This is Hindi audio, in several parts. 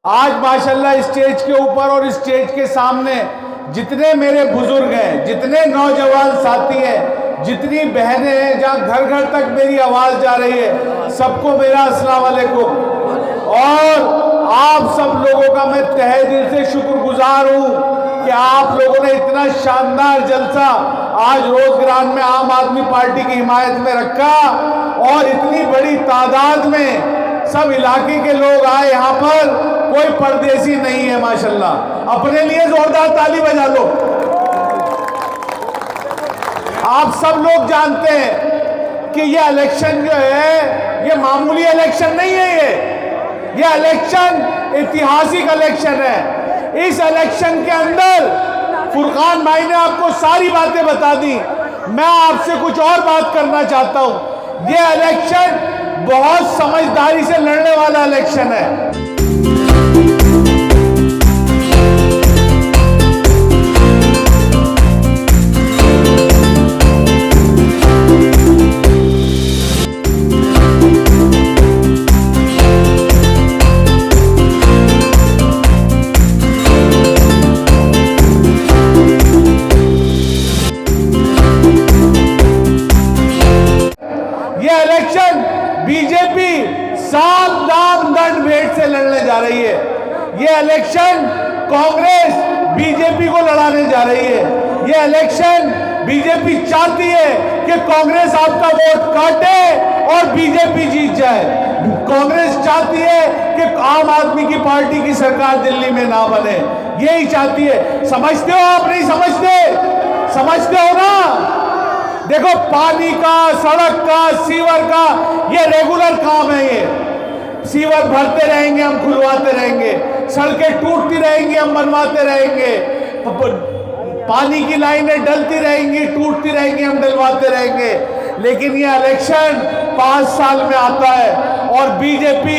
आज माशाल्लाह स्टेज के ऊपर और स्टेज के सामने जितने मेरे बुजुर्ग हैं, जितने नौजवान साथी हैं, जितनी बहनें हैं, जहाँ घर घर तक मेरी आवाज़ जा रही है, सबको मेरा अस्सलाम वालेकुम। और आप सब लोगों का मैं तहे दिल से शुक्रगुजार हूँ कि आप लोगों ने इतना शानदार जलसा आज रोजगार में आम आदमी पार्टी की हिमायत में रखा और इतनी बड़ी तादाद में सब इलाके के लोग आए। यहाँ पर कोई परदेसी नहीं है माशाल्लाह। अपने लिए जोरदार ताली बजा लो। आप सब लोग जानते हैं कि ये इलेक्शन जो है ये मामूली इलेक्शन नहीं है, ये इलेक्शन ऐतिहासिक इलेक्शन है। इस इलेक्शन के अंदर फुरकान भाई ने आपको सारी बातें बता दी, मैं आपसे कुछ और बात करना चाहता हूं। ये इलेक्शन बहुत समझदारी से लड़ने वाला इलेक्शन है। बीजेपी साफ दाम दंड भेंट से लड़ने जा रही है। यह इलेक्शन कांग्रेस बीजेपी को लड़ाने जा रही है। यह इलेक्शन बीजेपी चाहती है कि कांग्रेस आपका वोट काटे और बीजेपी जीत जाए। कांग्रेस चाहती है कि आम आदमी की पार्टी की सरकार दिल्ली में ना बने, यही चाहती है। समझते हो आप? नहीं समझते? समझते हो ना? देखो, पानी का, सड़क का, सीवर का ये रेगुलर काम है। ये सीवर भरते रहेंगे, हम खुलवाते रहेंगे, सड़कें टूटती रहेंगी, हम बनवाते रहेंगे, पानी की लाइनें डलती रहेंगी, टूटती रहेंगी, हम डलवाते रहेंगे। लेकिन ये इलेक्शन 5 साल में आता है और बीजेपी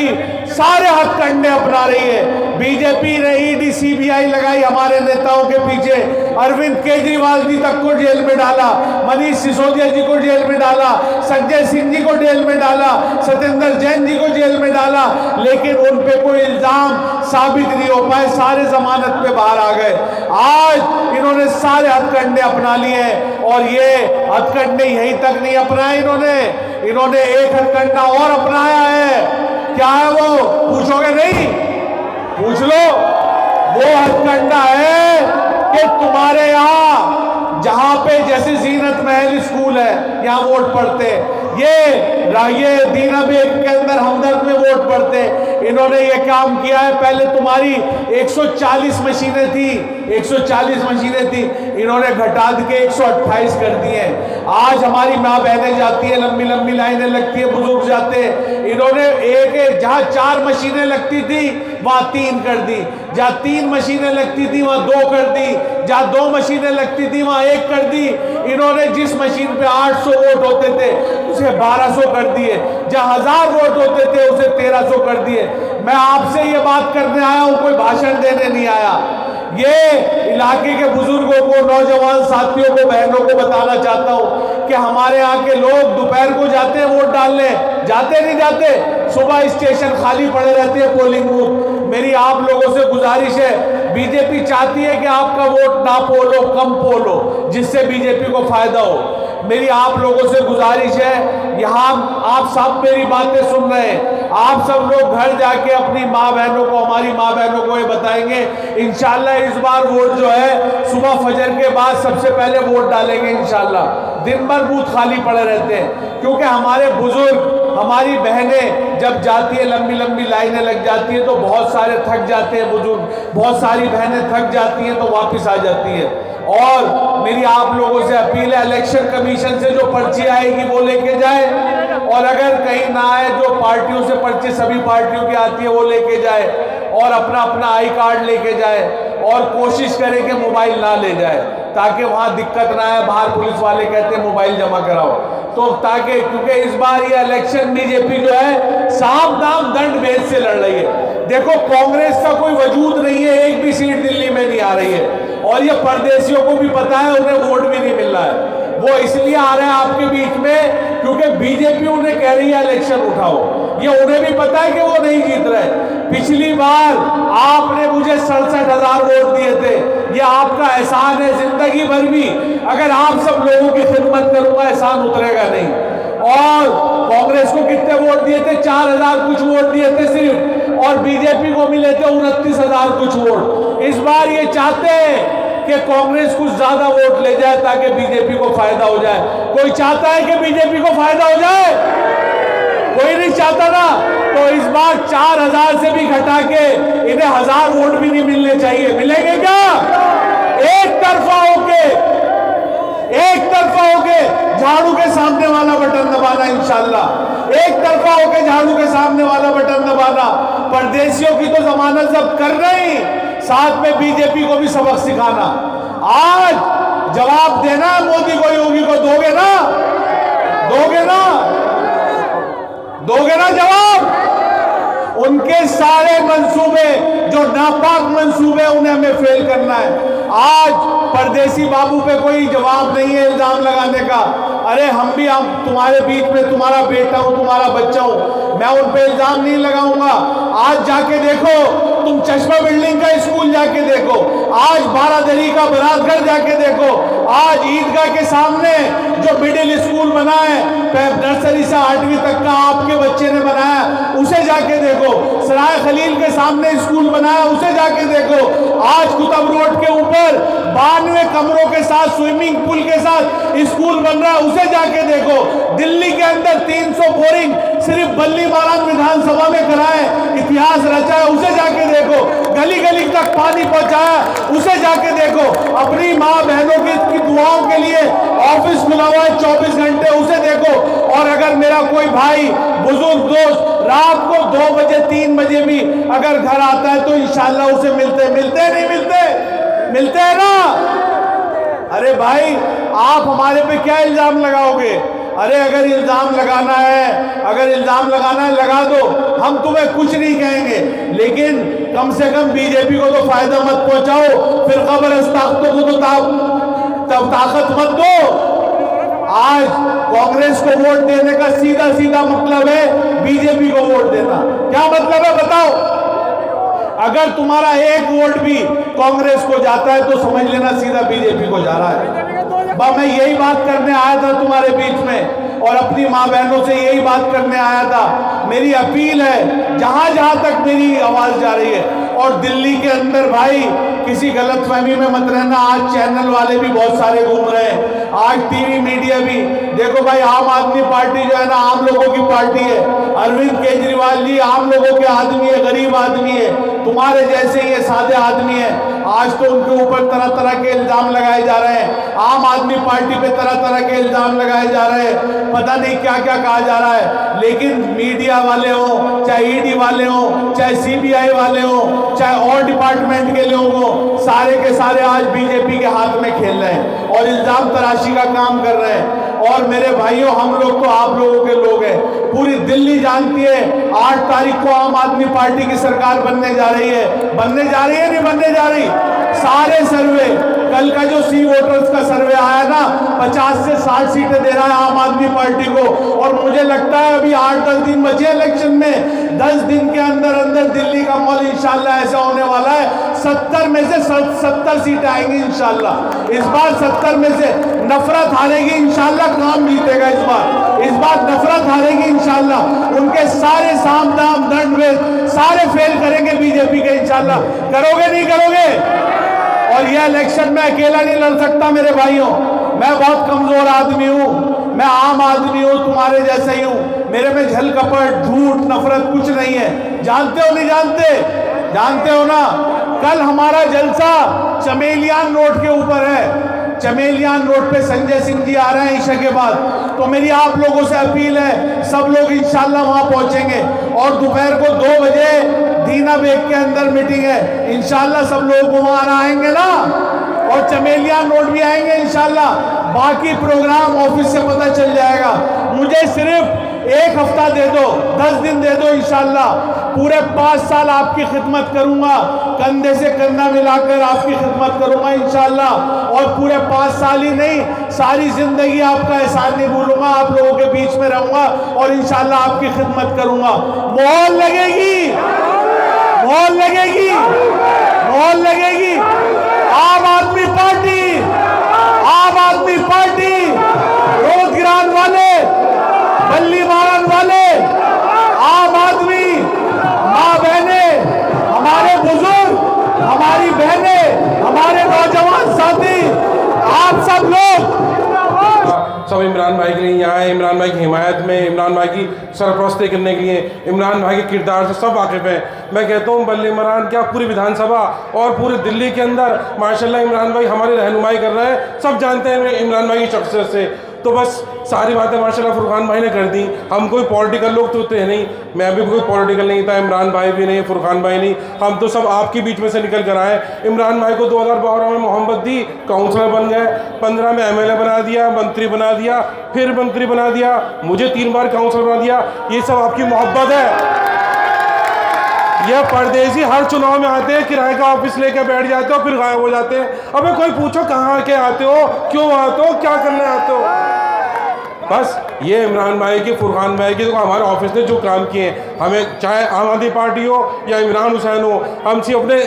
सारे हथकंडे अपना रही है। बीजेपी ने ईडी सीबीआई लगाई हमारे नेताओं के पीछे, अरविंद केजरीवाल जी तक को जेल में डाला, मनीष सिसोदिया जी को जेल में डाला, संजय सिंह जी को जेल में डाला, सत्येंद्र जैन जी को जेल में डाला, लेकिन उन पे कोई इल्जाम साबित नहीं हो पाए, सारे जमानत पे बाहर आ गए। आज इन्होंने सारे हथकंडे अपना लिए और ये हथकंडे यहीं तक नहीं अपनाए इन्होंने एक हथकंडा और अपनाया है। क्या है वो? पूछोगे नहीं? पूछ लो। वो हथकंडा है कि तुम्हारे यहां जहां पे जैसे जीनत महल स्कूल है, यहां वोट पड़ते, ये दीना बेग के अंदर हमदर्द में वोट पड़ते। इन्होंने ये काम किया है। पहले तुम्हारी 140 मशीनें थी, 140 मशीनें थी, इन्होंने घटा के 128 कर दी हैं। आज हमारी माँ बहनें जाती है, लंबी लंबी लाइनें लगती है, बुजुर्ग जाते हैं। इन्होंने जहां 4 मशीनें लगती थी वहां 3 कर दी, जहां 3 मशीनें लगती थी वहां 2 कर दी, जहां 2 मशीनें लगती थी वहां 1 कर दी। इन्होंने जिस मशीन पे 800 वोट होते थे उसे 1200 कर दिए, जहां 1000 वोट होते थे उसे 1300 कर दिए। मैं आपसे ये बात करने आया हूं, कोई भाषण देने नहीं आया। ये इलाके के बुजुर्गों को, नौजवान साथियों को, बहनों को बताना चाहता हूं कि हमारे यहाँ के लोग दोपहर को जाते हैं वोट डालने, जाते नहीं जाते? सुबह स्टेशन खाली पड़े रहते हैं, पोलिंग बूथ। मेरी आप लोगों से गुजारिश है, बीजेपी चाहती है कि आपका वोट ना पोलो, कम पोलो, जिससे बीजेपी को फायदा हो। मेरी आप लोगों से गुजारिश है, यहाँ आप सब मेरी बातें सुन रहे हैं, आप सब लोग घर जाके अपनी माँ बहनों को, हमारी माँ बहनों को ये बताएंगे। इंशाल्लाह इस बार वोट जो है सुबह फजर के बाद सबसे पहले वोट डालेंगे इंशाल्लाह। दिन भर बूथ खाली पड़े रहते हैं क्योंकि हमारे बुजुर्ग, हमारी बहनें जब जाती है, लंबी लंबी लाइनें लग जाती है तो बहुत सारे थक जाते हैं बुजुर्ग, बहुत सारी बहनें थक जाती हैं तो वापस आ जाती है। और मेरी आप लोगों से अपील है, इलेक्शन कमीशन से जो पर्ची आएगी वो लेके जाए, और अगर कहीं ना आए, जो पार्टियों से पर्ची सभी पार्टियों की आती है वो लेके जाए, और अपना अपना आई कार्ड लेके जाए, और कोशिश करें कि मोबाइल ना ले जाए ताकि वहां दिक्कत ना आए। बाहर पुलिस वाले कहते हैं मोबाइल जमा कराओ, तो ताकि, क्योंकि इस बार ये इलेक्शन बीजेपी जो है साफ दाम दंड भेद से लड़ रही है। देखो, कांग्रेस का कोई वजूद नहीं है, एक भी सीट दिल्ली में नहीं आ रही है, और ये परदेशियों को भी पता है, उन्हें वोट भी नहीं मिल रहा है। वो इसलिए आ रहे हैं आपके बीच में क्योंकि बीजेपी उन्हें कह रही है इलेक्शन उठाओ। ये उन्हें भी पता है कि वो नहीं जीत रहे। पिछली बार आपने मुझे 67,000 वोट दिए थे। ये आपका एहसान है, जिंदगी भर भी अगर आप सब लोगों की खिदमत करूंगा एहसान उतरेगा नहीं। और कांग्रेस को कितने वोट दिए थे? 4,000 कुछ वोट दिए थे सिर्फ, और बीजेपी को मिले थे 29,000 कुछ वोट। इस बार ये चाहते हैं कि कांग्रेस कुछ ज्यादा वोट ले जाए ताकि बीजेपी को फायदा हो जाए। कोई चाहता है कि बीजेपी को फायदा हो जाए? कोई नहीं चाहता ना। तो इस बार 4,000 से भी घटा के इन्हें 1,000 वोट भी नहीं मिलने चाहिए। मिलेंगे क्या? एक तरफा होके झाड़ू के सामने वाला बटन दबाना इंशाल्लाह। एक तरफा होके झाड़ू के सामने वाला बटन दबाना। परदेशियों की तो जमानत जब्त कर रही, साथ में बीजेपी को भी सबक सिखाना। आज जवाब देना मोदी को, योगी को दोगे ना? दोगे ना जवाब? उनके सारे मंसूबे जो नापाक मंसूबे उन्हें हमें फेल करना है। आज परदेसी बाबू पे कोई जवाब नहीं है इल्जाम लगाने का। अरे हम तुम्हारे बीच में तुम्हारा बेटा हूं, तुम्हारा बच्चा हूं, मैं उन पे इल्जाम नहीं लगाऊंगा। आज जाके देखो, तुम चश्मा बिल्डिंग का स्कूल जाके देखो, आज 12 का बरातगढ़ जाके देखो, आज ईदगाह के सामने जो मिडिल स्कूल बना है, नर्सरी से 8वीं तक का आपके बच्चे ने बनाया, उसे जाके देखो। सराय खलील के सामने स्कूल बनाया, उसे जाके देखो। आज कुतुब रोड के ऊपर 92 कमरों के साथ स्विमिंग पूल के साथ स्कूल बन रहा है, उसे जाके देखो। दिल्ली के अंदर 300 बोरिंग सिर्फ बल्ली मारान विधानसभा में कराए, इतिहास रचा है, उसे जाके देखो। गली गली तक पानी पहुंचाया, उसे जाके देखो। अपनी माँ बहनों की दुआओं के लिए ऑफिस खुला हुआ है 24 घंटे, उसे देखो। और अगर मेरा कोई भाई बुजुर्ग दोस्त रात को 2 बजे 3 बजे भी अगर घर आता है तो इंशाल्लाह उसे मिलते हैं ना। अरे भाई आप हमारे पे क्या इल्जाम लगाओगे? अरे अगर इल्जाम लगाना है लगा दो, हम तुम्हें कुछ नहीं कहेंगे, लेकिन कम से कम बीजेपी को तो फायदा मत पहुंचाओ, फिर कब्रिस्ताख्तों को तो तब ताकत मत दो। आज कांग्रेस को वोट देने का सीधा मतलब है बीजेपी को वोट देना। क्या मतलब है बताओ? अगर तुम्हारा एक वोट भी कांग्रेस को जाता है तो समझ लेना सीधा बीजेपी को जा रहा है। मैं यही बात करने आया था तुम्हारे बीच में, और अपनी माँ बहनों से यही बात करने आया था। मेरी अपील है, जहां तक मेरी आवाज जा रही है, और दिल्ली के अंदर भाई किसी गलतफहमी में मत रहना। आज चैनल वाले भी बहुत सारे घूम रहे हैं, आज टीवी मीडिया भी। देखो भाई, आम आदमी पार्टी जो है ना, आम लोगों की पार्टी है। अरविंद केजरीवाल जी आम लोगों के आदमी है, गरीब आदमी है, तुम्हारे जैसे ही सादे आदमी है। आज तो उनके ऊपर तरह तरह के इल्जाम लगाए जा रहे हैं, आम आदमी पार्टी पे तरह के इल्जाम लगाए जा रहे हैं, पता नहीं क्या क्या कहा जा रहा है। लेकिन मीडिया वाले हो, चाहे ईडी वाले हो, चाहे सीबीआई वाले हो, चाहे और डिपार्टमेंट के लोग हो, सारे के सारे आज बीजेपी के हाथ में खेल रहे हैं और इल्जाम तराशी का काम कर रहे हैं। और मेरे भाइयों, हम लोग तो आप लोगों के लोग हैं, पूरी दिल्ली जानती है 8 तारीख को आम आदमी पार्टी की सरकार बनने जा रही है। नहीं बनने जा रही? सारे सर्वे, कल का जो सी वोटर्स का सर्वे आया ना, 50 से 60 सीटें दे रहा है आम आदमी पार्टी को। और मुझे लगता है अभी 8-10 दिन बचे इलेक्शन में, 10 दिन के अंदर दिल्ली का माहौल इंशाल्लाह ऐसा होने वाला है, 70 में से 70 सीटें आएंगी इंशाल्लाह। इस बार 70 में से नफरत हारेगी इंशाल्लाह, काम जीतेगा इस बार नफरत हारेगी इंशाल्लाह। उनके सारे साम दाम दंड भेद सारे फेल करेंगे बीजेपी के इंशाल्लाह। करोगे नहीं करोगे? और यह इलेक्शन में अकेला नहीं लड़ सकता मेरे भाइयों, मैं बहुत कमजोर आदमी हूं, मैं आम आदमी हूं, तुम्हारे जैसे ही हूं। मेरे में झल कपट झूठ नफरत कुछ नहीं है। जानते हो नहीं जानते हो ना? कल हमारा जलसा चमेलियान रोड के ऊपर है। चमेलियान रोड पे संजय सिंह जी आ रहे हैं ईशा के बाद, तो मेरी आप लोगों से अपील है, सब लोग इंशाल्लाह वहां पहुंचेंगे। और दोपहर को 2 बजे दीना बेग के अंदर मीटिंग है, इंशाल्लाह सब लोग वहां आएंगे ना, और चमेलियान रोड भी आएंगे इंशाल्लाह। बाकी प्रोग्राम ऑफिस से पता चल जाएगा। मुझे सिर्फ 1 हफ्ता दे दो, 10 दिन दे दो, इंशाल्लाह पूरे 5 साल आपकी खिदमत करूंगा, कंधे से कंधा मिलाकर आपकी खिदमत करूंगा इंशाल्लाह। और पूरे 5 साल ही नहीं, सारी जिंदगी आपका एहसान नहीं भूलूंगा, आप लोगों के बीच में रहूंगा और इंशाल्लाह आपकी खिदमत करूंगा। मोहर लगेगी, मोहर लगेगी, मोहर लगेगी। आम आदमी पार्टी, आम आदमी पार्टी, रोजगार वाले, बल्ली मारन वाले, आम आदमी, माँ बहने, हमारे बुजुर्ग, हमारी बहने, हमारे नौजवान साथी, आप सब लोग सब इमरान भाई के लिए यहाँ आए, इमरान भाई की हिमायत में, इमरान भाई की सरपरस्ती करने के लिए, इमरान भाई के किरदार से सब वाकिफ़ हैं। मैं कहता हूँ बल्ले इमरान क्या पूरी विधानसभा और पूरे दिल्ली के अंदर माशाल्लाह इमरान भाई हमारी रहनुमाई कर रहे हैं, सब जानते हैं इमरान भाई की शख्सियत से। तो बस सारी बातें माशाल्लाह फुरकान भाई ने कर दी। हम कोई पॉलिटिकल लोग तो होते हैं नहीं, मैं भी कोई पॉलिटिकल नहीं था, इमरान भाई भी नहीं, फुरकान भाई नहीं, हम तो सब आपके बीच में से निकल कर आए। इमरान भाई को 2012 में मोहब्बत दी, काउंसलर बन गए, 15 में MLA बना दिया, मंत्री बना दिया, फिर मंत्री बना दिया, मुझे 3 बार काउंसलर बना दिया। ये सब आपकी मोहब्बत है। यह परदेसी हर चुनाव में आते हैं, किराए का ऑफिस लेके बैठ जाते हो, फिर गायब हो जाते हैं। अबे कोई पूछो कहाँ के आते हो, क्यों आते हो, क्या करने आते हो। बस ये इमरान भाई की, फुरकान भाई की, तो हमारे ऑफिस ने जो काम किए हैं, हमें चाहे आम आदमी पार्टी हो या इमरान हुसैन हो,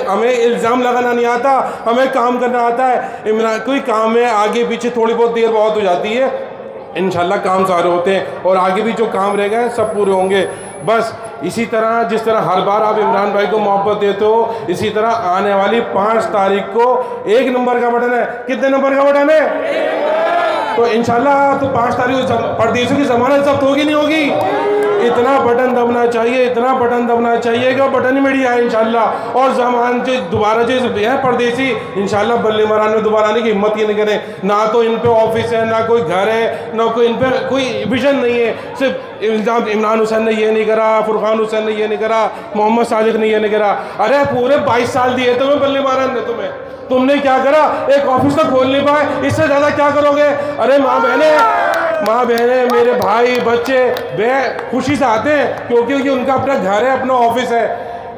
हमें इल्ज़ाम लगाना नहीं आता, हमें काम करना आता है। इमरान कोई काम में आगे पीछे थोड़ी बहुत देर बहुत हो जाती है, इंशाल्लाह काम सारे होते हैं और आगे भी जो काम रह गए सब पूरे होंगे। बस इसी तरह जिस तरह हर बार आप इमरान भाई को मोहब्बत देते हो, इसी तरह आने वाली 5 तारीख को 1 नंबर का बटन है। कितने नंबर का बटन है? तो इंशाल्लाह तो 5 तारीख को परदेशों की जमानत जब्त होगी नहीं होगी? इतना बटन दबना चाहिए, इतना बटन दबना चाहिए कि बटन ही मिल आए इंशाल्लाह। और जमान जो दोबारा जो है परदेसी, इंशाल्लाह बल्ले इमरान में दोबारा आने की हिम्मत ही नहीं करें। ना तो इन पे ऑफिस है, ना कोई घर है, ना कोई इन पे कोई विजन नहीं है। सिर्फ इल्ज़ाम इमरान हुसैन ने ये नहीं करा, फुरकान हुसैन ने ये नहीं करा, मोहम्मद सादिक ने ये नहीं करा। अरे पूरे 22 साल दिए तुम्हें बल्ले इमरान ने, तुमने क्या करा? एक ऑफिस तो खोल नहीं पाए, इससे ज़्यादा क्या करोगे? अरे माँ बहने, मेरे भाई बच्चे बे खुशी से आते हैं क्योंकि उनका अपना घर है, अपना ऑफिस है।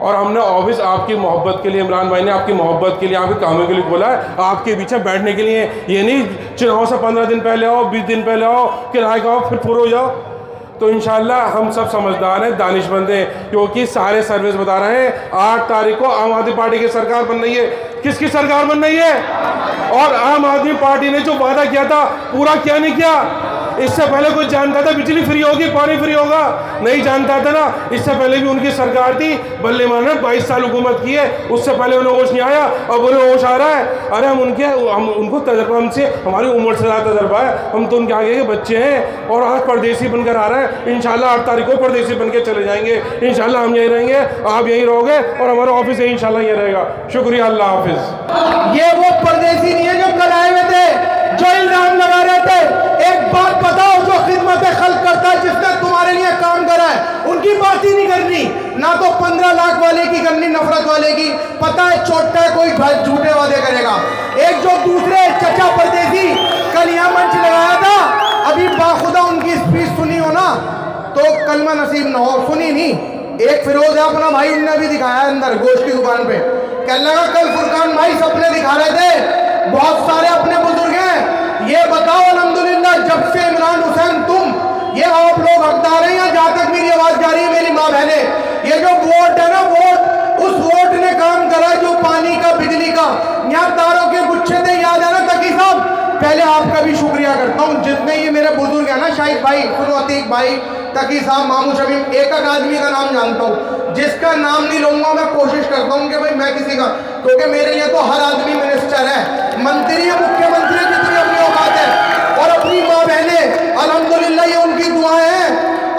और हमने ऑफिस आपकी मोहब्बत के लिए, इमरान भाई ने आपकी मोहब्बत के लिए, आपके कामों के लिए खोला है, आपके पीछे बैठने के लिए। ये नहीं चुनाव से 15 दिन पहले आओ, 20 दिन पहले आओ, किराए का आओ, फिर फुर हो जाओ। तो इंशाल्लाह हम सब समझदार हैं, दानिशमंद हैं, क्योंकि सारे सर्विस बता रहे हैं 8 तारीख को आम आदमी पार्टी की सरकार बन रही है। किसकी सरकार बन रही है? और आम आदमी पार्टी ने जो वादा किया था पूरा क्या नहीं किया। इससे पहले कोई जानता था बिजली फ्री होगी, पानी फ्री होगा? नहीं जानता था ना। इससे पहले भी उनकी सरकार थी, बल्ले इमरान ने 22 साल हुकूमत की है, उससे पहले उन्हें होश नहीं आया, अब उन्हें होश आ रहा है। अरे हम उनको तजर्बा, हमसे हमारी उम्र से ज़्यादा तजर्बा है, हम तो उनके आगे के बच्चे हैं। और आज परदेसी बनकर आ रहे हैं, इंशाल्लाह 8 तारीख को परदेसी बन के चले जाएंगे। इंशाल्लाह हम यहीं रहेंगे, आप यहीं रहोगे और हमारा ऑफिस यही इंशाल्लाह ये रहेगा। शुक्रिया, अल्लाह हाफिज। ये वो परदेसी नहीं है जो कल आए हुए थे, जो इल्जाम लगा रहे थे। एक बात बताओ, जो खिदमत खल्क करता है, जिसने तुम्हारे लिए काम करा है, उनकी बात ही नहीं करनी। ना तो 15 लाख वाले की करनी, नफरत वाले की। पता है छोटा है, कोई झूठे वादे करेगा। एक जो दूसरे चचा परदेसी कल यहाँ मंच लगाया था, अभी बाखुदा उनकी स्पीच सुनी हो ना तो कलमा नसीब ना हो। सुनी नहीं, एक फिरोज है अपना भाई, उनने भी दिखाया अंदर गोश्त की दुकान पे। कहने लगा कल फुरकान भाई सपने दिखा रहे थे, बहुत सारे अपने बुजुर्ग हैं। ये बताओ अल्हम्दुलिल्लाह, जब से इमरान हुसैन तुम, ये आप लोग हकदार हैं या जहां तक मेरी आवाज जा रही है मेरी माँ बहने, ये जो वोट है ना, वोट, उस वोट ने काम करा जो पानी का, बिजली का, यहाँ तारों के गुच्छे थे, याद है ना तकी साहब? पहले आपका भी शुक्रिया करता हूँ, जितने ये मेरे बुजुर्ग है ना, शाहिद भाई, अतीक भाई, तकी साहब, मामू शमीम, एक आदमी का नाम जानता हूँ, जिसका नाम नहीं लूंगा मैं कोशिश करता हूँ कि भाई मैं किसी का, क्योंकि मेरे लिए तो हर आदमी मिनिस्टर है, मंत्री है, मुख्यमंत्री है, जितनी अपनी औकात है। और अपनी माँ बहने अल्हम्दुलिल्लाह ये उनकी दुआएं हैं।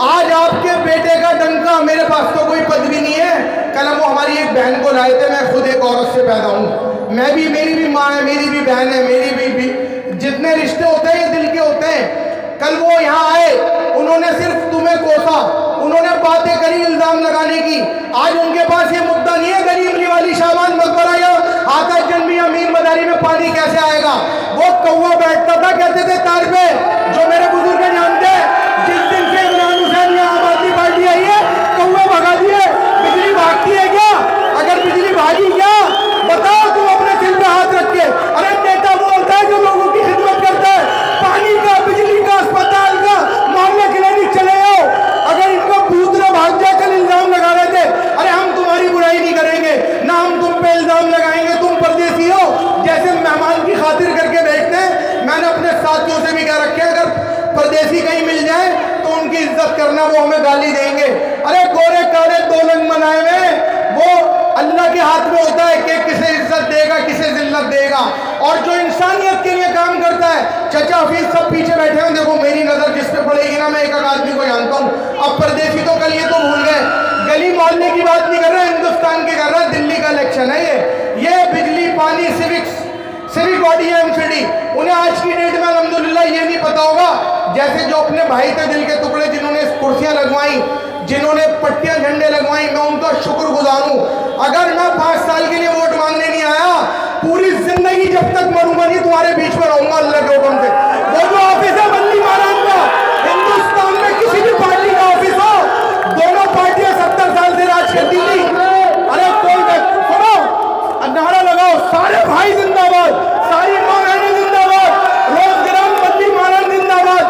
आज आपके बेटे का डंका, मेरे पास तो कोई पदवी नहीं है, कल वो हमारी एक बहन को लाए थे, मैं खुद एक औरत से पैदा हूँ, मैं भी, मेरी भी माँ है, मेरी भी बहन है, मेरी भी जितने रिश्ते होते हैं ये दिल के होते हैं। कल वो यहाँ आए, उन्होंने सिर्फ तुम्हें कोसा, उन्होंने बातें करी इल्जाम लगाने की। आज उनके पास ये मुद्दा नहीं है गरीबली वाली शाबान मकबरा या आकाश जन्मी या मीर मदारी में पानी कैसे आएगा। वो कौवा बैठता था, कहते थे तार पे, जो मेरे बुजुर्ग जानते हैं, जिस दिन से इमरान हुसैन या आम आदमी पार्टी आई है, कौवे भगा दिए। बिजली भागती है क्या? अगर बिजली भागी क्या, बताओ तुम अपने दिल पे हाथ रख के। अरे नेता वो होता है जो लोगों की खिदमत करता है, पानी का, बिजली का, अस्पताल का, मोहल्ले क्लिनिक चले आओ। अगर इनको भूत न भाग जाए, कल इल्जाम लगा रहे थे, अरे हम तुम्हारी बुराई नहीं करेंगे, इज्जत करना वो हमें गाली देंगे। अरे गोरे काले दो रंग बनाए हुए वो अल्लाह के हाथ में होता है कि किसे इज्जत देगा किसे जिल्लत देगा। और जो इंसानियत के लिए काम करता है, चाचा हफीज सब पीछे बैठे हैं, देखो मेरी नजर जिस पे पड़ेगी ना मैं एक आदमी को जानता हूँ। अब परदेसी तो कल ये तो भूल गए, गली मोहल्ले की बात नहीं कर रहे, हिंदुस्तान की कर रहा है। दिल्ली का इलेक्शन है ये बिजली पानी सिविक बॉडी है एमसीडी। उन्हें आज की डेट में अल्हम्दुलिल्लाह ये नहीं पता होगा, जैसे जो अपने भाई थे दिल के टुकड़े जिन्होंने कुर्सियां लगवाई, जिन्होंने पट्टियां झंडे लगवाई, मैं उनका शुक्रगुजार हूं। अगर मैं 5 साल के लिए वोट मांगने नहीं आया, पूरी जिंदगी जब तक मरूंगा नहीं तुम्हारे बीच में रहूंगा अल्लाह के हुक्म से। वो जो ऑफिस है बल्ली महाराज का, हिंदुस्तान में किसी भी पार्टी का ऑफिस हो, दोनों पार्टियां 70 साल से राज करती थी। अरे कोई सुनो, नारा लगाओ, सारे भाई जिंदाबाद, सारी मां बहनें जिंदाबाद, रोजगार बल्ली महाराज जिंदाबाद।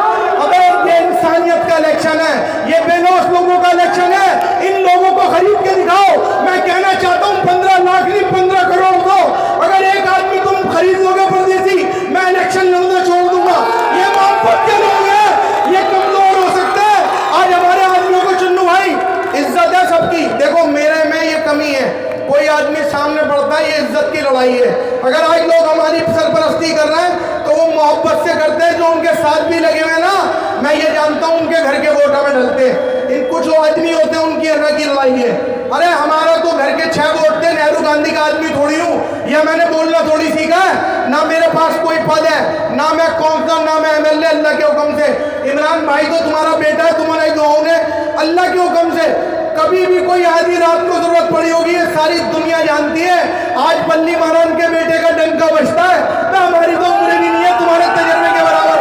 अबे ये इंसानियत का इलेक्शन है, ये बेलौस लोगों का इलेक्शन है, इन लोगों को खरीद के दिखाओ। मैं कहना चाहता हूं 15 लाख नहीं 15 करोड़ दो, अगर एक आदमी तुम खरीद लोगे परदेसी, मैं इलेक्शन लड़ना छोड़ दूंगा। ये मोहब्बत के लोग हैं, ये कमजोर हो सकते हैं। आज हमारे आदमियों को चुन्नू भाई इज्जत है सबकी, देखो मेरे में ये कमी है, कोई आदमी सामने बढ़ता है, ये इज्जत की लड़ाई है। अगर आज लोग हमारी सरपरस्ती कर रहे हैं तो वो मोहब्बत से करते हैं, जो उनके साथ भी लगे हुए ना, मैं ये जानता हूं उनके घर के वोटा में ढलते हैं। इन कुछ आदमी होते हैं उनकी अलग की लड़ाई है। अरे हमारा तो घर के 6 वोट थे, नेहरू गांधी का आदमी थोड़ी हूँ, या मैंने बोलना थोड़ी सीखा है, ना मेरे पास कोई पद है, ना मैं काउंसलर, ना मैं एमएलए, अल्लाह के हुक्म से। इमरान भाई तो तुम्हारा बेटा है, तुम्हारी दुआओं ने अल्लाह के हुक्म से कभी भी कोई आधी रात को जरूरत पड़ी होगी, ये सारी दुनिया जानती है। आज बल्ली महाराज के बेटे का डंका बजता है, तो हमारी तो उम्र भी नहीं है तुम्हारे तजर्बे के बराबर।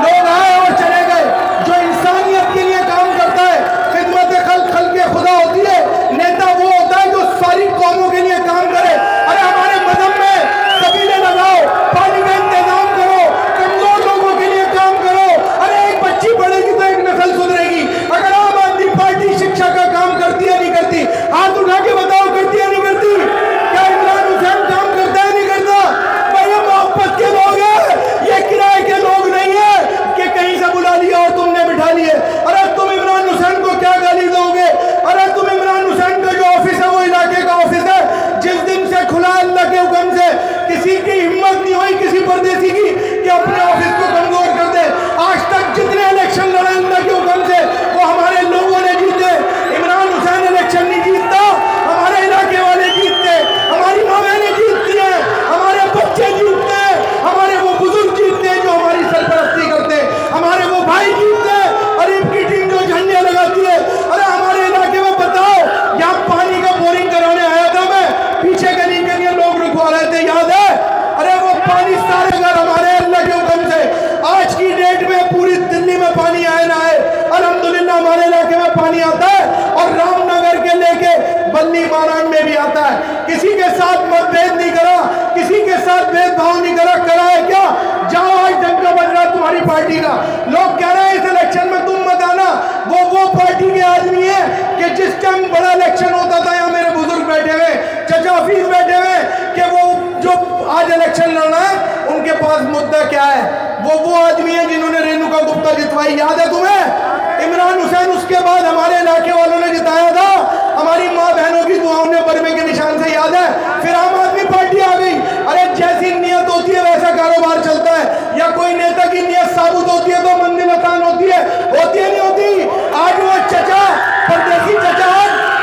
लोग आए और चले गए, जो इंसानियत के लिए काम करता है, खिदमत खल्क के खुदा होती है। नेता वो होता है जो सारी कौमों के लिए काम करे। अरे हमारे मजहब में कबीले लगाओ, पानी का इंतजाम करो, कमजोर लोगों के लिए काम करो। अरे एक बच्ची पढ़ेगी तो एक नस्ल सुधरेगी। अगर आम आदमी पार्टी शिक्षा का काम करती है नहीं करती, हाथ उठा के बताओ करती है नहीं करती? क्या इमरान हुसैन काम करता है नहीं करता? भाई ये मोहब्बत के लोग हैं, ये किराए के लोग नहीं है कि कहीं से बुला लिया और तुमने बिठा लिए। अरे तुम इमरान हुसैन को क्या गाली दोगे? अरे तुम इमरान हुसैन का जो ऑफिस है वो इलाके का ऑफिस है, जिस दिन से खुला अल्लाह के हुक्म से किसी की हिम्मत नहीं हुई किसी परदेसी की कि अपने ऑफिस को कमजोर कर दे। आज तक जितने इलेक्शन लड़े अल्लाह के हुक्म से वो हमारे लोगों ने जीते। इमरान हुसैन इलेक्शन नहीं जीतता, हमारे इलाके वाले जीतते, हमारी माँ बहनें जीतती हैं, हमारे बच्चे जीतते हैं, हमारे वो बुजुर्ग जीतते हैं जो हमारी सरपरस्ती करते हैं, हमारे वो भाई जीतते हैं, और इनकी टीम जो झंडे लगाती है। अरे हमारे इलाके में बताओ, यहाँ पानी का बोरिंग कराने आया था मैं, पीछे गली के लिए लोग रुकवा रहे थे, याद है? अरे वो पानी सारे घर हमारे अल्लाह के हुक्म से, आज की डेट में पूरी दिल्ली में पानी आए ना आए, अल्हम्दुलिल्लाह हमारे इलाके में पानी आता है, और रामनगर के लेके बल्ली महाराज में भी आता है। किसी के साथ मतभेद नहीं करा, किसी के साथ भेदभाव नहीं करा, करा है क्या? जाओ आज डंका बज रहा तुम्हारी पार्टी का, लोग कह रहे हैं इस इलेक्शन में तुम मत आना। वो पार्टी के आदमी है कि जिस टाइम बड़ा इलेक्शन होता था, यहाँ मेरे बुजुर्ग बैठे हुए, चाचा हफीज बैठे हुए, कि वो जो आज इलेक्शन लड़ना है उनके पास मुद्दा क्या है। वो आदमी है जिन्होंने रेणुका गुप्ता जितवाई, याद है तुम्हें? इमरान हुसैन उसके बाद हमारे इलाके वालों ने जिताया था, हमारी माँ बहनों की दुआओं ने बरमे के निशान से, याद है? फिर आम आदमी पार्टी आ गई। अरे जैसी नियत होती है वैसा कारोबार चलता है, या कोई नेता की नियत साबुत होती है तो मंजिल आसान होती है नहीं होती? आज वो चचा, परदेसी चचा,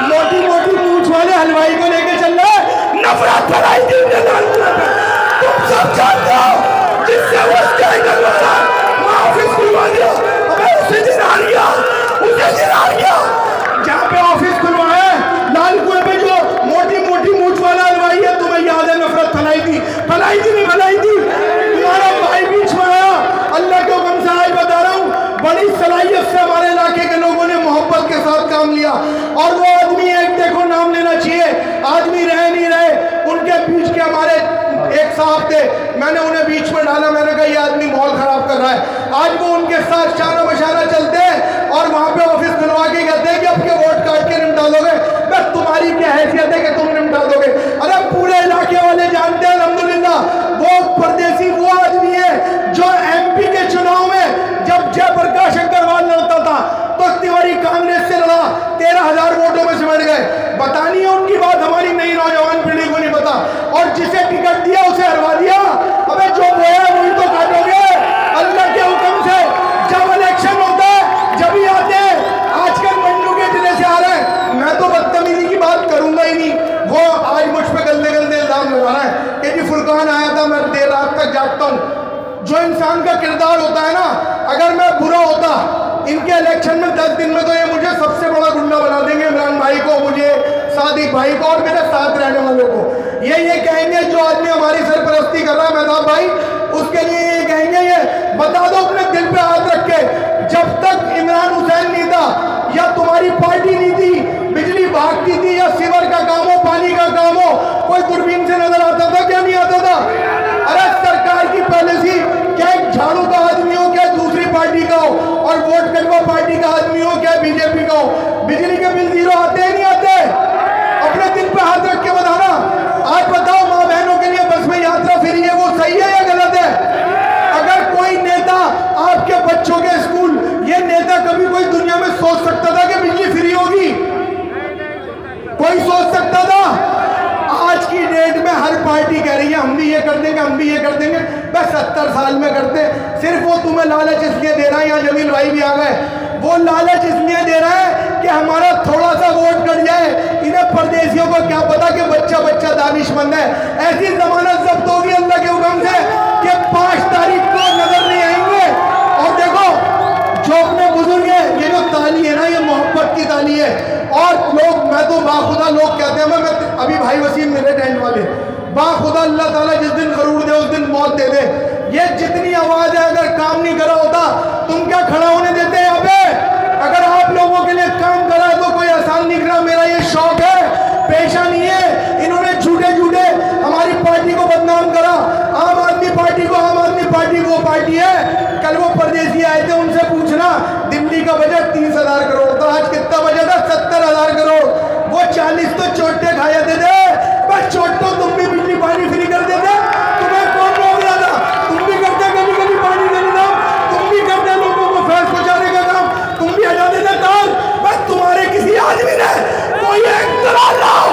मोटी मोटी मूंछ वाले हलवाई को लेके चल रहा है, नफरत फैलाई थी तुम सब जानते हो, जिससे वो ऑफिस खुलवा दिया। अबे उसे दिन आ गया जहाँ पे ऑफिस खुलवाया लाल कुएं पे, जो मोटी मोटी मूंछ वाला हलवाई है, तुम्हें याद है नफरत फैलाई थी नहीं फैलाई थी? तुम्हारा भाई बीच में आया, अल्लाह के हुक्म से आज बता रहा हूँ, बड़ी सलाहियत से हमारे इलाके के लोगों ने मोहब्बत के साथ काम लिया। और वो आदमी एक देखो नाम लेना चाहिए, आदमी रहे नहीं रहे, उनके बीच के हमारे एक साहब थे, मैंने उन्हें बीच में डाला, मैंने कहा ये आदमी माहौल खराब कर रहा है। आज वो उनके साथ शाना बशाना चलते हैं और वहां पे ऑफिस खुलवा के कहते हैं कि आपके वोट काट के निपटा दोगे। बस तुम्हारी क्या हैसियत है कि तुम निपटा दोगे? अरे पूरे इलाके वाले जानते हैं अल्हम्दुलिल्लाह, वो परदेसी वो आदमी है जो एमपी के चुनाव में जब जयप्रकाश अग्रवाल लड़ता था तो तिवारी जो इंसान का किरदार होता है ना, अगर मैं बुरा होता इनके इलेक्शन में 10 दिन में तो ये मुझे सबसे बड़ा गुंडा बना देंगे, इमरान भाई को, मुझे, सादिक भाई को और मेरे साथ रहने वालों को। ये कहेंगे जो आदमी हमारी सरपरस्ती कर रहा है मेहताब भाई, उसके लिए ये कहेंगे, ये बता दो अपने दिल पे हाथ रख के, जब तक इमरान हुसैन नहीं था या तुम्हारी पार्टी नहीं थी, बिजली भागती थी या सीवर का काम हो, पानी का काम हो, कोई दूरबीन से नजर आता था क्या? नहीं आता था। अरे सरकार की पॉलिसी क्या एक झाड़ू का आदमी हो, क्या दूसरी पार्टी का हो, और वोट कटवा पार्टी का आदमी हो, क्या बीजेपी का हो, बिजली के बिल जीरो आते हैं नहीं आते? अपने दिल पे हाथ रख के बताना। आज बताओ माँ बहनों के लिए बस में यात्रा फ्री है, वो सही है या गलत है? अगर कोई नेता आपके बच्चों के स्कूल, ये नेता कभी कोई दुनिया में सोच सकता था कि बिजली फ्री होगी? कोई सोच सकता था? आज की डेट में हर पार्टी कह रही है हम भी ये कर देंगे, हम भी ये कर देंगे। बस 70 साल में करते, सिर्फ वो तुम्हें लालच इसलिए दे रहा है, यहाँ जमील भाई भी आ गए, वो लालच इसलिए दे रहा है कि हमारा थोड़ा सा वोट कट जाए। इन्हें परदेशियों को क्या पता कि बच्चा बच्चा दानिशमंद है। ऐसी जमानत जब्त होगी अल्लाह के हुक्म से कि 5 तारीख को नजर नहीं आएंगे। और देखो जो अपने बुजुर्ग है, ये जो ताली है ना, ये मोहब्बत की ताली है। और लोग, मैं तो बाखुदा, लोग कहते हैं, मैं अभी भाई वसीम मिले टेंट वाले, बाखुदा अल्लाह ताला जिस दिन जरूर दे उस दिन मौत दे दे। ये जितनी आवाज है, अगर काम नहीं करा होता तुम क्या खड़ा होने देते यहाँ पे? अगर आप लोगों के लिए काम करा तो कोई आसान नहीं करा। मेरा ये शौक है, पेशा नहीं है। इन्होंने झूठे झूठे हमारी पार्टी को बदनाम करा, आम आदमी पार्टी को, आम आदमी पार्टी वो पार्टी है। कल वो परदेसी आए थे, उनसे पूछना दिल्ली का बजट 30,000 करोड़ था, आज कितना बजट है? 70,000 करोड़। वो 40 तो चोटे खा जाते थे, बस चोटों तुम भी बिजली पानी फ्री कर देते। तुम्हें कौन रोक रहा था? तुम भी करते गली गली पानी का निजाम, तुम भी करते लोगों को फैस पहुंचाने का काम, तुम भी हटा देते तार। बस तुम्हारे किसी आदमी ने कोई एक दलाल लाओ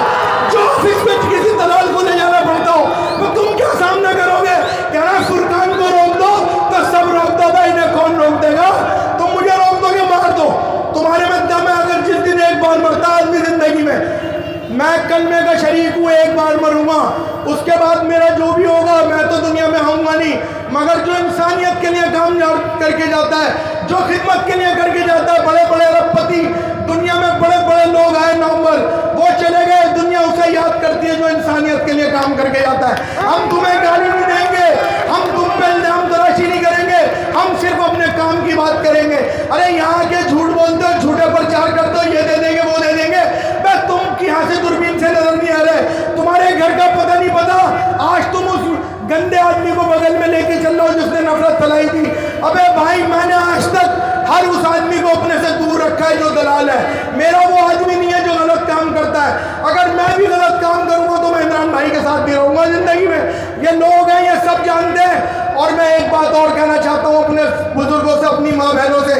जो ऑफिस में किसी दलाल को ले जाना पड़ता हो, तो तुम क्या सामना करोगे? कहना फुरकान को रोक दो तो सब रोक दो, भाई इन्हें कौन रोक देगा? तुम मुझे रोक दोगे, मार दो, तुम्हारे में दम है। अगर जिस दिन एक बार मरता आदमी जिंदगी में, मैं कलमे का शरीक हूँ, एक बार मरूंगा, उसके बाद मेरा जो भी होगा मैं तो दुनिया में आऊंगा नहीं। मगर जो इंसानियत के लिए काम करके जाता है, जो खिदमत के लिए करके जाता है, बड़े बड़े अरबपति, दुनिया में बड़े बड़े लोग आए नंबर, वो चले गए, दुनिया उसे याद करती है जो इंसानियत के लिए काम करके जाता है। हम तुम्हें गाली नहीं देंगे, हम तुम पे इल्जाम तराशी नहीं करेंगे, हम सिर्फ अपने काम की बात करेंगे। अरे यहाँ के झूठ बोलते हो, झूठे प्रचार करते हो, ये दे देंगे वो दे देंगे, बस तुम यहाँ से दूरबीन से नजर नहीं आ रहे, तुम्हारे घर का पता नहीं पता। आज तुम उस गंदे आदमी को बगल में लेके चल रहे हो जिसने नफरत फैलाई थी। अबे भाई, मैंने आज तक हर उस आदमी को अपने से दूर रखा है जो दलाल है। मेरा वो आदमी नहीं है जो गलत काम करता है। अगर मैं भी गलत काम करूंगा तो मैं इमरान भाई के साथ भी रहूंगा जिंदगी में। ये लोग हैं, ये सब जानते हैं। और मैं एक बात और कहना चाहता हूँ अपने बुजुर्गों से, अपनी माँ बहनों से,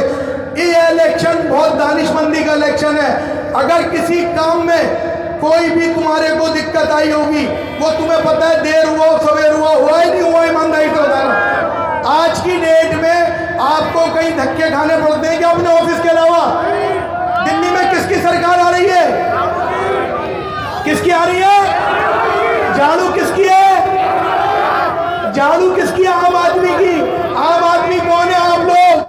ये इलेक्शन बहुत दानिशमंदी का इलेक्शन है। अगर किसी काम में कोई भी तुम्हारे को दिक्कत आई होगी, वो तुम्हें पता है, देर हुआ सवेर हुआ ही नहीं हुआ, ईमानदारी से बताना। आज की डेट में आपको कहीं धक्के खाने पड़ते हैं क्या अपने ऑफिस के अलावा? दिल्ली में किसके